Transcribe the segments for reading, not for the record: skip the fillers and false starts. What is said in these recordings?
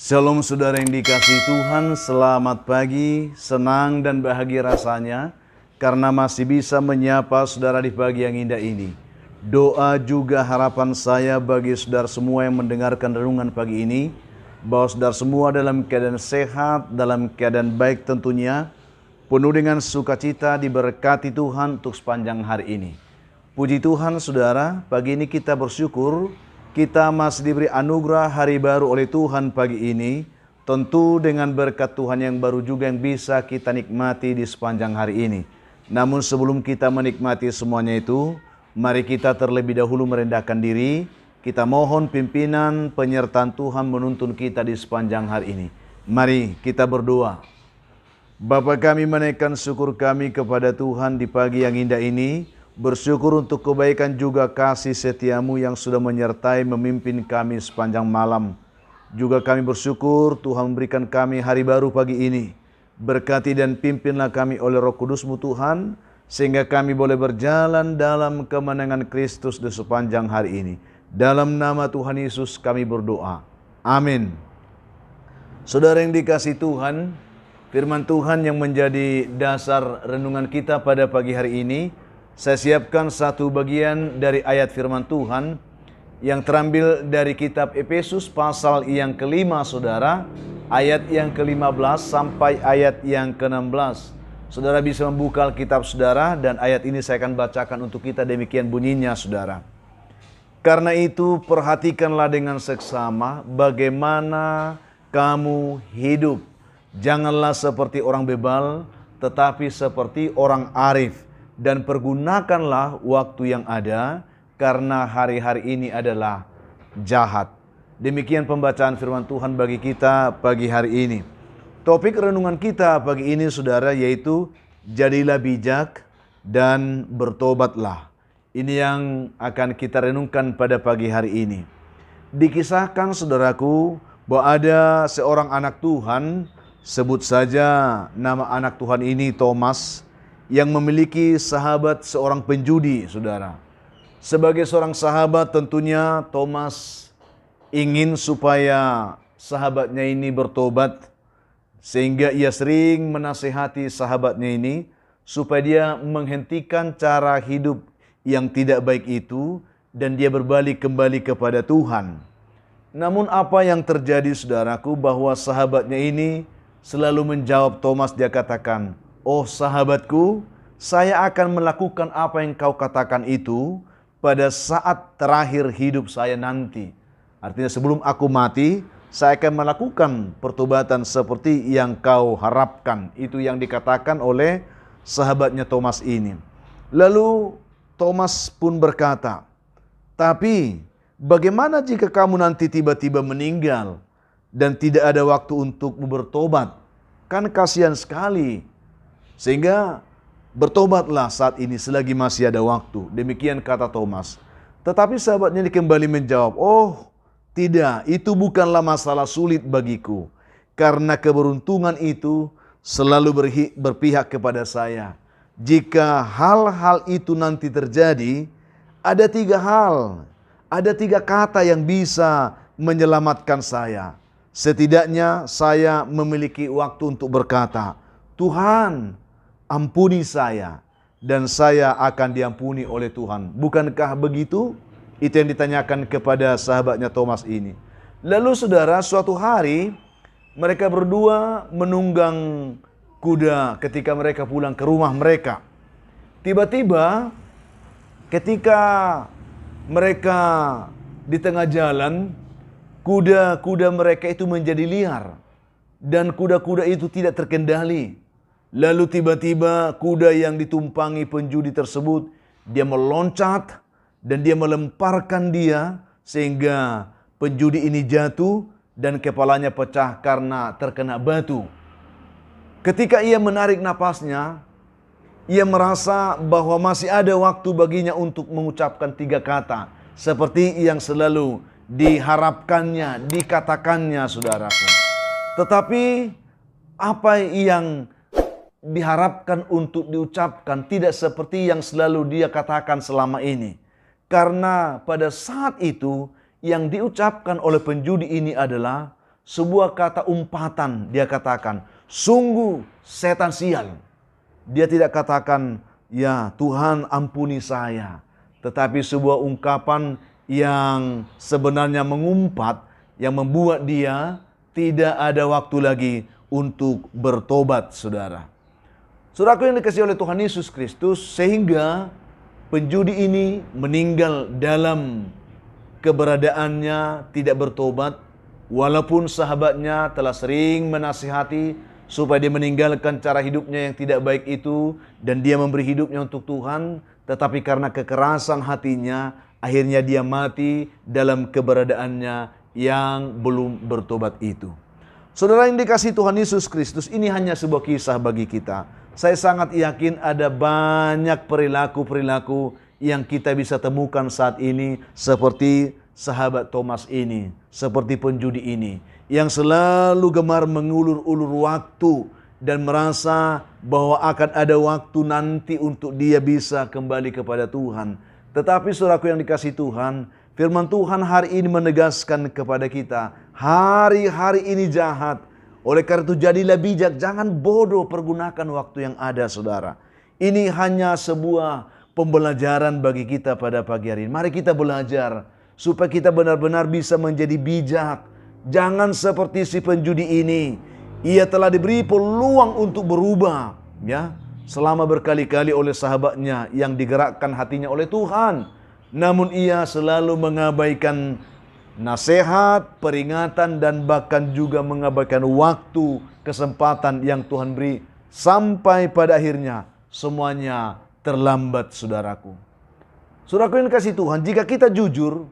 Shalom saudara yang dikasihi Tuhan, selamat pagi, senang dan bahagia rasanya karena masih bisa menyapa saudara di pagi yang indah ini. Doa juga harapan saya bagi saudara semua yang mendengarkan renungan pagi ini, bahwa saudara semua dalam keadaan sehat, dalam keadaan baik tentunya, penuh dengan sukacita, diberkati Tuhan untuk sepanjang hari ini. Puji Tuhan saudara, pagi ini kita bersyukur kita masih diberi anugerah hari baru oleh Tuhan pagi ini. Tentu dengan berkat Tuhan yang baru juga yang bisa kita nikmati di sepanjang hari ini. Namun sebelum kita menikmati semuanya itu, mari kita terlebih dahulu merendahkan diri. Kita mohon pimpinan penyertaan Tuhan menuntun kita di sepanjang hari ini. Mari kita berdoa. Bapa kami, menaikkan syukur kami kepada Tuhan di pagi yang indah ini. Bersyukur untuk kebaikan juga kasih setiamu yang sudah menyertai memimpin kami sepanjang malam. Juga kami bersyukur Tuhan memberikan kami hari baru pagi ini. Berkati dan pimpinlah kami oleh Roh Kudus-Mu Tuhan, sehingga kami boleh berjalan dalam kemenangan Kristus di sepanjang hari ini. Dalam nama Tuhan Yesus kami berdoa. Amin. Saudara yang dikasihi Tuhan, firman Tuhan yang menjadi dasar renungan kita pada pagi hari ini, saya siapkan satu bagian dari ayat firman Tuhan yang terambil dari kitab Efesus pasal yang kelima saudara, ayat yang ke-15 sampai ayat yang ke-16. Saudara bisa membuka Alkitab saudara, dan ayat ini saya akan bacakan untuk kita, demikian bunyinya saudara. Karena itu perhatikanlah dengan seksama bagaimana kamu hidup. Janganlah seperti orang bebal, tetapi seperti orang arif. Dan pergunakanlah waktu yang ada, karena hari-hari ini adalah jahat. Demikian pembacaan firman Tuhan bagi kita pagi hari ini. Topik renungan kita pagi ini saudara yaitu jadilah bijak dan bertobatlah. Ini yang akan kita renungkan pada pagi hari ini. Dikisahkan saudaraku bahwa ada seorang anak Tuhan, sebut saja nama anak Tuhan ini Thomas, yang memiliki sahabat seorang penjudi, saudara. Sebagai seorang sahabat tentunya Thomas ingin supaya sahabatnya ini bertobat, sehingga ia sering menasihati sahabatnya ini supaya dia menghentikan cara hidup yang tidak baik itu dan dia berbalik kembali kepada Tuhan. Namun apa yang terjadi saudaraku, bahwa sahabatnya ini selalu menjawab Thomas, dia katakan, "Oh sahabatku, saya akan melakukan apa yang kau katakan itu pada saat terakhir hidup saya nanti." Artinya sebelum aku mati, saya akan melakukan pertobatan seperti yang kau harapkan. Itu yang dikatakan oleh sahabatnya Thomas ini. Lalu Thomas pun berkata, "Tapi bagaimana jika kamu nanti tiba-tiba meninggal dan tidak ada waktu untuk bertobat? Kan kasihan sekali. Sehingga bertobatlah saat ini selagi masih ada waktu." Demikian kata Thomas. Tetapi sahabatnya kembali menjawab, "Oh tidak, itu bukanlah masalah sulit bagiku. Karena keberuntungan itu selalu berpihak kepada saya. Jika hal-hal itu nanti terjadi, ada 3 hal, ada 3 kata yang bisa menyelamatkan saya. Setidaknya saya memiliki waktu untuk berkata, 'Tuhan, ampuni saya,' dan saya akan diampuni oleh Tuhan." Bukankah begitu? Itu yang ditanyakan kepada sahabatnya Thomas ini. Lalu saudara, suatu hari mereka berdua menunggang kuda ketika mereka pulang ke rumah mereka. Tiba-tiba ketika mereka di tengah jalan, kuda-kuda mereka itu menjadi liar dan kuda-kuda itu tidak terkendali. Lalu tiba-tiba kuda yang ditumpangi penjudi tersebut, dia meloncat dan dia melemparkan dia sehingga penjudi ini jatuh dan kepalanya pecah karena terkena batu. Ketika ia menarik napasnya, ia merasa bahwa masih ada waktu baginya untuk mengucapkan 3 kata seperti yang selalu diharapkannya, dikatakannya saudaraku. Tetapi apa yang diharapkan untuk diucapkan tidak seperti yang selalu dia katakan selama ini. Karena pada saat itu yang diucapkan oleh penjudi ini adalah, sebuah kata umpatan dia katakan, sungguh setan sial. Dia tidak katakan, ya Tuhan ampuni saya. Tetapi sebuah ungkapan yang sebenarnya mengumpat, yang membuat dia tidak ada waktu lagi untuk bertobat, saudara. Saudaraku yang dikasihi oleh Tuhan Yesus Kristus, sehingga penjudi ini meninggal dalam keberadaannya tidak bertobat, walaupun sahabatnya telah sering menasihati supaya dia meninggalkan cara hidupnya yang tidak baik itu dan dia memberi hidupnya untuk Tuhan, tetapi karena kekerasan hatinya akhirnya dia mati dalam keberadaannya yang belum bertobat itu. Saudara yang dikasihi Tuhan Yesus Kristus, ini hanya sebuah kisah bagi kita. Saya sangat yakin ada banyak perilaku-perilaku yang kita bisa temukan saat ini, seperti sahabat Thomas ini, seperti penjudi ini, yang selalu gemar mengulur-ulur waktu dan merasa bahwa akan ada waktu nanti untuk dia bisa kembali kepada Tuhan. Tetapi saudaraku yang dikasihi Tuhan, firman Tuhan hari ini menegaskan kepada kita, hari-hari ini jahat. Oleh karena itu jadilah bijak, jangan bodoh, pergunakan waktu yang ada, saudara. Ini hanya sebuah pembelajaran bagi kita pada pagi hari ini. Mari kita belajar supaya kita benar-benar bisa menjadi bijak. Jangan seperti si penjudi ini. Ia telah diberi peluang untuk berubah, ya, selama berkali-kali oleh sahabatnya yang digerakkan hatinya oleh Tuhan. Namun ia selalu mengabaikan nasihat, peringatan, dan bahkan juga mengabaikan waktu, kesempatan yang Tuhan beri. Sampai pada akhirnya semuanya terlambat, saudaraku. Saudaraku yang dikasihi Tuhan, jika kita jujur,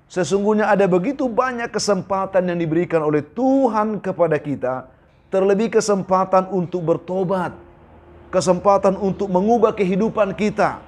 sesungguhnya ada begitu banyak kesempatan yang diberikan oleh Tuhan kepada kita. Terlebih kesempatan untuk bertobat, kesempatan untuk mengubah kehidupan kita.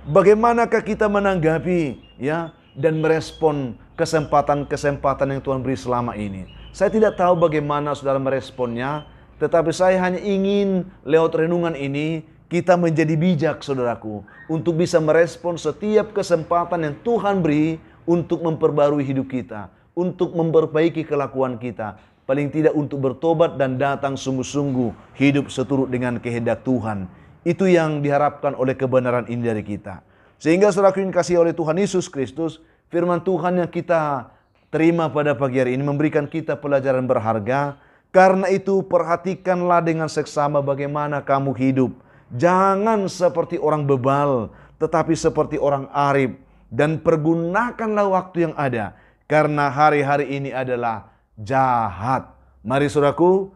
Bagaimanakah kita menanggapi, ya, dan merespon kesempatan-kesempatan yang Tuhan beri selama ini? Saya tidak tahu bagaimana saudara meresponnya, tetapi saya hanya ingin lewat renungan ini kita menjadi bijak, saudaraku, untuk bisa merespon setiap kesempatan yang Tuhan beri untuk memperbarui hidup kita, untuk memperbaiki kelakuan kita, paling tidak untuk bertobat dan datang sungguh-sungguh hidup seturut dengan kehendak Tuhan. Itu yang diharapkan oleh kebenaran ini dari kita. Sehingga saudaraku yang dikasihi oleh Tuhan Yesus Kristus, firman Tuhan yang kita terima pada pagi hari ini memberikan kita pelajaran berharga. Karena itu perhatikanlah dengan seksama bagaimana kamu hidup. Jangan seperti orang bebal, tetapi seperti orang arif. Dan pergunakanlah waktu yang ada, karena hari-hari ini adalah jahat. Mari saudaraku,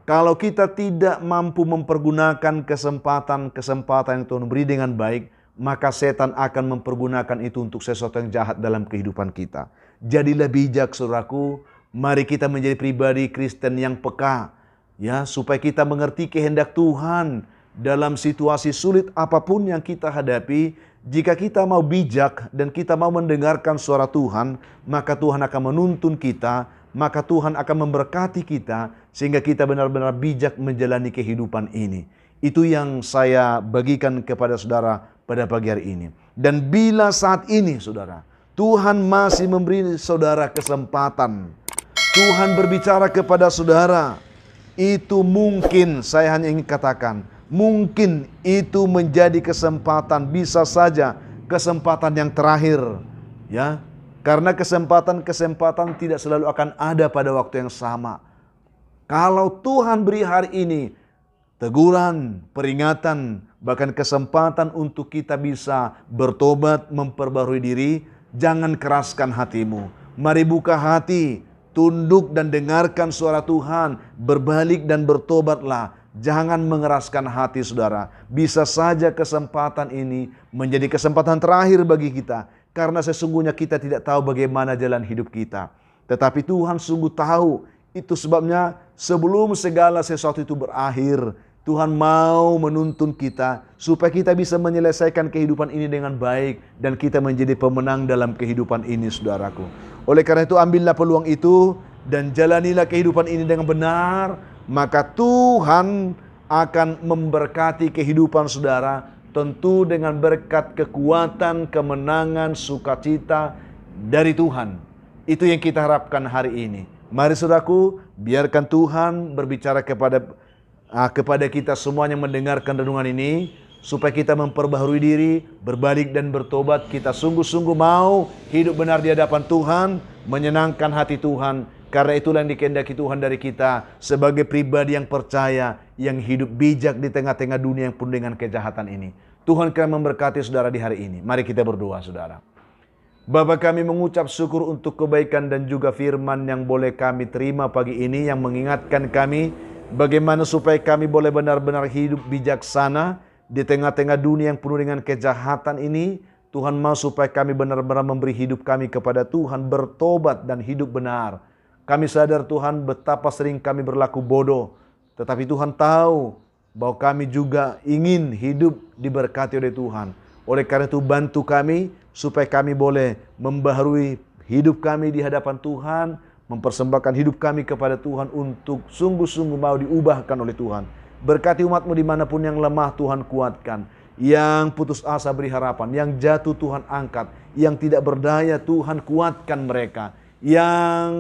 kalau kita tidak mampu mempergunakan kesempatan-kesempatan yang Tuhan beri dengan baik, maka setan akan mempergunakan itu untuk sesuatu yang jahat dalam kehidupan kita. Jadilah bijak, saudaraku. Mari kita menjadi pribadi Kristen yang peka, ya, supaya kita mengerti kehendak Tuhan dalam situasi sulit apapun yang kita hadapi. Jika kita mau bijak dan kita mau mendengarkan suara Tuhan, maka Tuhan akan menuntun kita, maka Tuhan akan memberkati kita, sehingga kita benar-benar bijak menjalani kehidupan ini. Itu yang saya bagikan kepada saudara pada pagi hari ini. Dan bila saat ini, saudara, Tuhan masih memberi saudara kesempatan, Tuhan berbicara kepada saudara, itu mungkin, saya hanya ingin katakan, mungkin itu menjadi kesempatan, bisa saja kesempatan yang terakhir, ya. Karena kesempatan-kesempatan tidak selalu akan ada pada waktu yang sama. Kalau Tuhan beri hari ini teguran, peringatan, bahkan kesempatan untuk kita bisa bertobat, memperbarui diri, jangan keraskan hatimu. Mari buka hati, tunduk dan dengarkan suara Tuhan, berbalik dan bertobatlah. Jangan mengeraskan hati, saudara. Bisa saja kesempatan ini menjadi kesempatan terakhir bagi kita, karena sesungguhnya kita tidak tahu bagaimana jalan hidup kita. Tetapi Tuhan sungguh tahu. Itu sebabnya sebelum segala sesuatu itu berakhir, Tuhan mau menuntun kita supaya kita bisa menyelesaikan kehidupan ini dengan baik dan kita menjadi pemenang dalam kehidupan ini, saudaraku. Oleh karena itu ambillah peluang itu dan jalanilah kehidupan ini dengan benar, maka Tuhan akan memberkati kehidupan saudara, tentu dengan berkat kekuatan, kemenangan, sukacita dari Tuhan. Itu yang kita harapkan hari ini. Mari saudaraku, biarkan Tuhan berbicara kepada kita semuanya mendengarkan renungan ini, supaya kita memperbaharui diri, berbalik dan bertobat. Kita sungguh-sungguh mau hidup benar di hadapan Tuhan, menyenangkan hati Tuhan. Karena itulah yang dikehendaki Tuhan dari kita sebagai pribadi yang percaya, yang hidup bijak di tengah-tengah dunia yang penuh dengan kejahatan ini. Tuhan akan memberkati saudara di hari ini. Mari kita berdoa, saudara. Bapa, kami mengucap syukur untuk kebaikan dan juga firman yang boleh kami terima pagi ini, yang mengingatkan kami bagaimana supaya kami boleh benar-benar hidup bijaksana di tengah-tengah dunia yang penuh dengan kejahatan ini. Tuhan mau supaya kami benar-benar memberi hidup kami kepada Tuhan, bertobat dan hidup benar. Kami sadar Tuhan betapa sering kami berlaku bodoh, tetapi Tuhan tahu bahwa kami juga ingin hidup diberkati oleh Tuhan. Oleh karena itu bantu kami supaya kami boleh membaharui hidup kami di hadapan Tuhan, mempersembahkan hidup kami kepada Tuhan untuk sungguh-sungguh mau diubahkan oleh Tuhan. Berkati umat-Mu dimanapun yang lemah, Tuhan kuatkan. Yang putus asa beri harapan, yang jatuh Tuhan angkat, yang tidak berdaya Tuhan kuatkan mereka, yang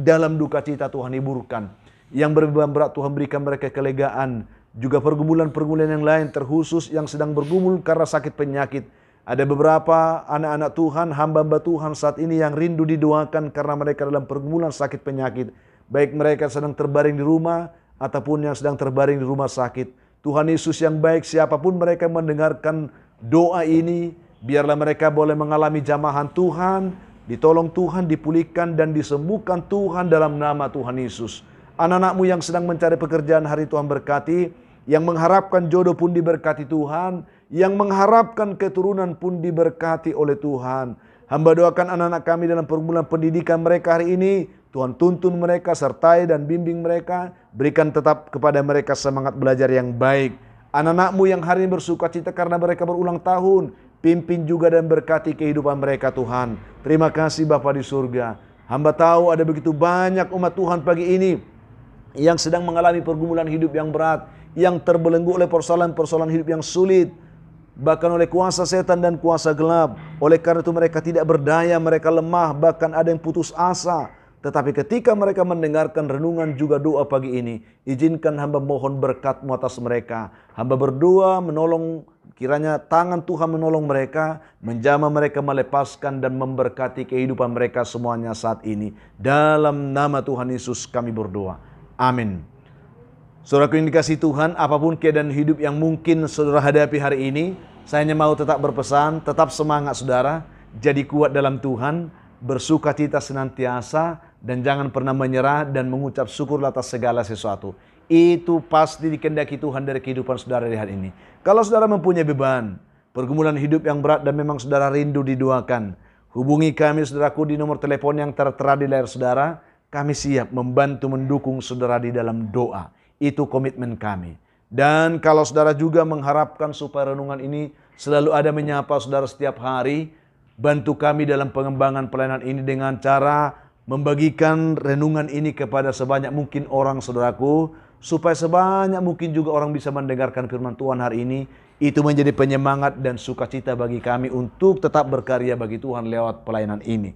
dalam duka cita Tuhan hiburkan, yang berbeban berat Tuhan berikan mereka kelegaan. Juga pergumulan-pergumulan yang lain, terkhusus yang sedang bergumul karena sakit penyakit. Ada beberapa anak-anak Tuhan, hamba-hamba Tuhan saat ini yang rindu didoakan karena mereka dalam pergumulan sakit penyakit. Baik mereka sedang terbaring di rumah ataupun yang sedang terbaring di rumah sakit. Tuhan Yesus yang baik, siapapun mereka mendengarkan doa ini, biarlah mereka boleh mengalami jamahan Tuhan, ditolong Tuhan, dipulihkan dan disembuhkan Tuhan dalam nama Tuhan Yesus. Anak-anak-Mu yang sedang mencari pekerjaan hari Tuhan berkati. Yang mengharapkan jodoh pun diberkati Tuhan. Yang mengharapkan keturunan pun diberkati oleh Tuhan. Hamba doakan anak-anak kami dalam pergumulan pendidikan mereka hari ini. Tuhan tuntun mereka, sertai dan bimbing mereka. Berikan tetap kepada mereka semangat belajar yang baik. Anak-anak-Mu yang hari ini bersuka cita karena mereka berulang tahun. Pimpin juga dan berkati kehidupan mereka Tuhan. Terima kasih Bapa di surga. Hamba tahu ada begitu banyak umat Tuhan pagi ini yang sedang mengalami pergumulan hidup yang berat, yang terbelenggu oleh persoalan-persoalan hidup yang sulit, bahkan oleh kuasa setan dan kuasa gelap. Oleh karena itu mereka tidak berdaya, mereka lemah, bahkan ada yang putus asa. Tetapi ketika mereka mendengarkan renungan juga doa pagi ini, izinkan hamba mohon berkat-Mu atas mereka. Hamba berdoa menolong, kiranya tangan Tuhan menolong mereka, menjamah mereka, melepaskan dan memberkati kehidupan mereka semuanya saat ini. Dalam nama Tuhan Yesus kami berdoa. Amin. Saudaraku yang dikasihi Tuhan, apapun keadaan hidup yang mungkin saudara hadapi hari ini, saya hanya mau tetap berpesan, tetap semangat saudara, jadi kuat dalam Tuhan, bersuka cita senantiasa, dan jangan pernah menyerah dan mengucap syukur atas segala sesuatu. Itu pasti dikehendaki Tuhan dari kehidupan saudara di hari ini. Kalau saudara mempunyai beban, pergumulan hidup yang berat dan memang saudara rindu didoakan, hubungi kami saudaraku di nomor telepon yang tertera di layar saudara. Kami siap membantu mendukung saudara di dalam doa. Itu komitmen kami. Dan kalau saudara juga mengharapkan supaya renungan ini selalu ada menyapa saudara setiap hari, bantu kami dalam pengembangan pelayanan ini dengan cara membagikan renungan ini kepada sebanyak mungkin orang saudaraku, supaya sebanyak mungkin juga orang bisa mendengarkan firman Tuhan hari ini. Itu menjadi penyemangat dan sukacita bagi kami untuk tetap berkarya bagi Tuhan lewat pelayanan ini.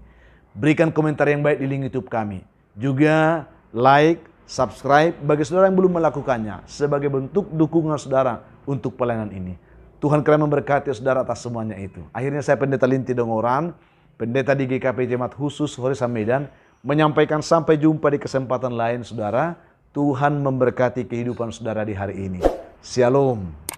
Berikan komentar yang baik di link YouTube kami. Juga like, subscribe bagi saudara yang belum melakukannya sebagai bentuk dukungan saudara untuk pelayanan ini. Tuhan kiranya memberkati saudara atas semuanya itu. Akhirnya saya Pendeta Linti Dongoran, pendeta di GKP Jemaat Khusus Horesan Medan, menyampaikan sampai jumpa di kesempatan lain saudara. Tuhan memberkati kehidupan saudara di hari ini. Shalom.